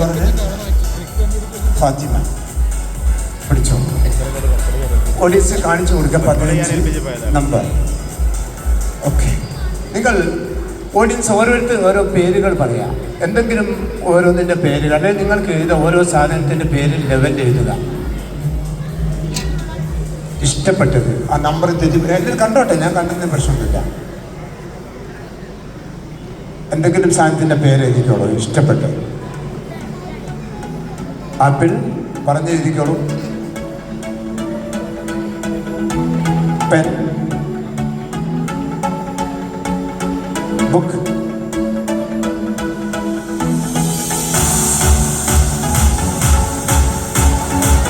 പറഞ്ഞ ഫാത്തിമ പിടിച്ചോ. ഓഡിയൻസ് കാണിച്ചു കൊടുക്കുക 15 നമ്പർ. ഓക്കെ, നിങ്ങൾ ഓഡിയൻസ് ഓരോരുത്തർ ഓരോ പേരുകൾ പറയാം. എന്തെങ്കിലും ഓരോന്നിൻ്റെ പേരുകൾ, അല്ലെങ്കിൽ നിങ്ങൾക്ക് എഴുതുക. ഓരോ സാധനത്തിൻ്റെ പേര് ലെവൽ എഴുതുക. ഇഷ്ടപ്പെട്ടത് ആ നമ്പർ തെറ്റി എല്ലാവരും കണ്ടോട്ടെ, ഞാൻ കണ്ടെന്ന പ്രശ്നമില്ല. എന്തെങ്കിലും സാധനത്തിൻ്റെ പേര് എഴുതിക്കോളൂ. ഇഷ്ടപ്പെട്ടത് ആപ്പിൾ പറഞ്ഞെഴുതിക്കോളൂ. Pen, book,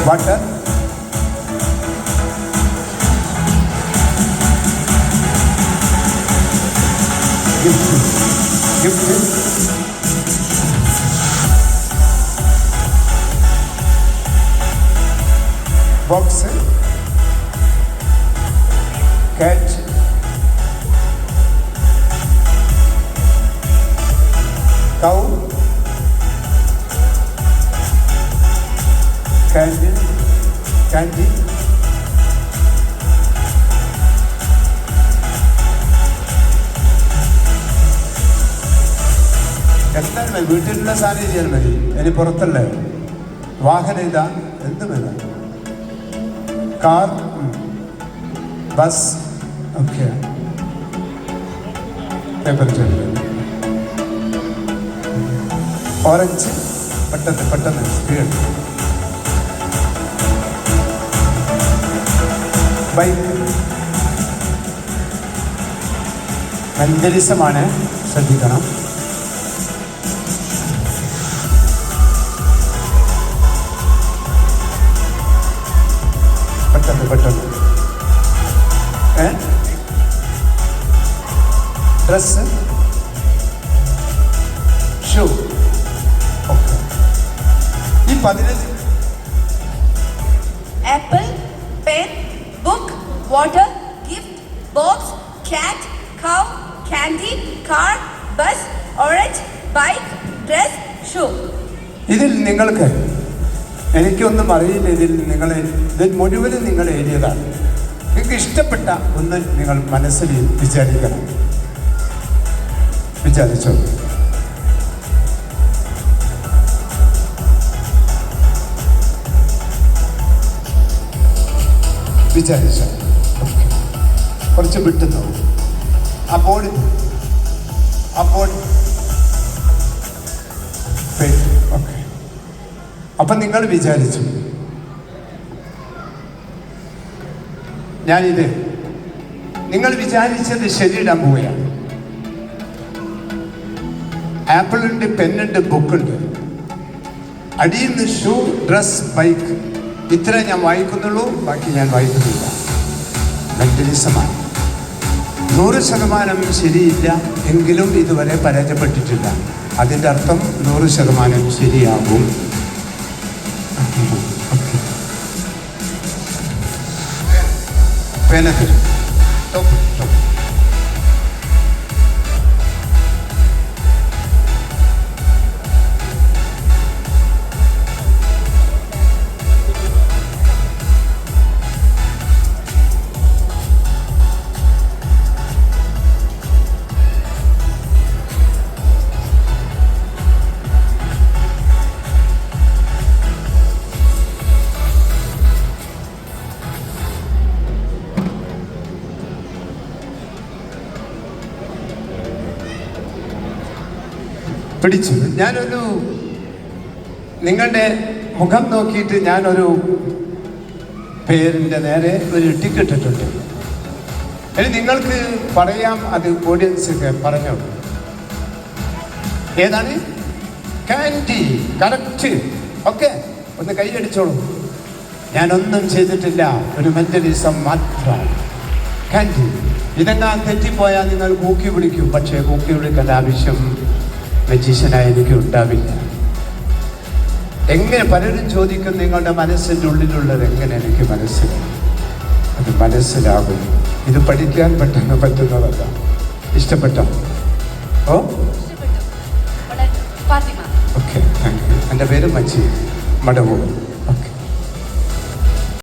water, gift, box, cat, cow, candle, candy, എന്തായാലും വീട്ടിലുള്ള സാധനം ചെയ്യാൻ മതി. ഇനി പുറത്തല്ലേ വാഹനം ഇതാ, എന്ത് വേണം, കാർ, ബസ്. ഓക്കെ, പേപ്പർ ചെല്ലുക. ഓറഞ്ച്, പെട്ടെന്ന് പെട്ടെന്ന് സ്പീഡ്. ബൈക്ക്, മെന്റലിസമാണ്, ശ്രദ്ധിക്കണം. പെട്ടെന്ന് പെട്ടെന്ന്. Dress, shoe. ഓക്കെ, ഈ 15 apple, pen, book, water, gift, box, cat, cow, candy, car, bus, orange, bike, dress, shoe. ഇതിൽ നിങ്ങൾക്ക്, എനിക്കൊന്നും അറിയില്ല, ഇതിൽ മുഴുവനും നിങ്ങൾ എഴുതിയതാണ്. നിങ്ങൾക്ക് ഇഷ്ടപ്പെട്ട ഒന്ന് നിങ്ങൾ മനസ്സിൽ വിചാരിക്കണം. വിചാരിച്ചോ? വിചാരിച്ചോ? കുറച്ച് വിട്ടുന്നു. അപ്പോൾ ഓക്കെ, അപ്പം നിങ്ങൾ വിചാരിച്ചു ഞാനിത് നിങ്ങൾ വിചാരിച്ചത് ശരിയിടാൻ പോവുകയാണ്. ആപ്പിളുണ്ട്, പെന്നുണ്ട്, ബുക്കുണ്ട്, അടിയിൽ നിന്ന് ഷൂ, ഡ്രസ്, ബൈക്ക്. ഇത്ര ഞാൻ വായിക്കുന്നുള്ളൂ, ബാക്കി ഞാൻ വായിക്കുന്നില്ല. മെന്റലിസമാണ്. 100% ശരിയില്ല എങ്കിലും ഇതുവരെ പരാജയപ്പെട്ടിട്ടില്ല. അതിൻ്റെ അർത്ഥം 100% ശരിയാകും. പേനത്തിൽ പിടിച്ചു. ഞാനൊരു നിങ്ങളുടെ മുഖം നോക്കിയിട്ട് ഞാനൊരു പേരിൻ്റെ നേരെ ഒരു ടിക്കറ്റ് ഇട്ടിട്ടുണ്ട്. ഇനി നിങ്ങൾക്ക് പറയാം, അത് ഓഡിയൻസ് പറഞ്ഞോ. ഏതാണ്? കാൻഡി. കറക്റ്റ്. ഓക്കെ, ഒന്ന് കൈയടിച്ചോളൂ. ഞാനൊന്നും ചെയ്തിട്ടില്ല, ഒരു മെന്റലിസം മാത്രം. കാൻഡി. ഇതെല്ലാം തെറ്റിപ്പോയാൽ നിങ്ങൾ കൂക്കി വിളിക്കും. പക്ഷേ കൂക്കി വിളിക്കേണ്ട ആവശ്യം മജീഷ്യനായ എനിക്ക് ഉണ്ടാവില്ല. എങ്ങനെ പലരും ചോദിക്കും, നിങ്ങളുടെ മനസ്സിൻ്റെ ഉള്ളിലുള്ളത് എങ്ങനെ എനിക്ക് മനസ്സിലാവും? അത് മനസ്സിലാകും. ഇത് പഠിക്കാൻ പറ്റുന്നതല്ല. ഇഷ്ടപ്പെട്ടോ? ഓ, ഓക്കെ. Okay thank you. എൻ്റെ പേര് മച്ചി മടവൂർ.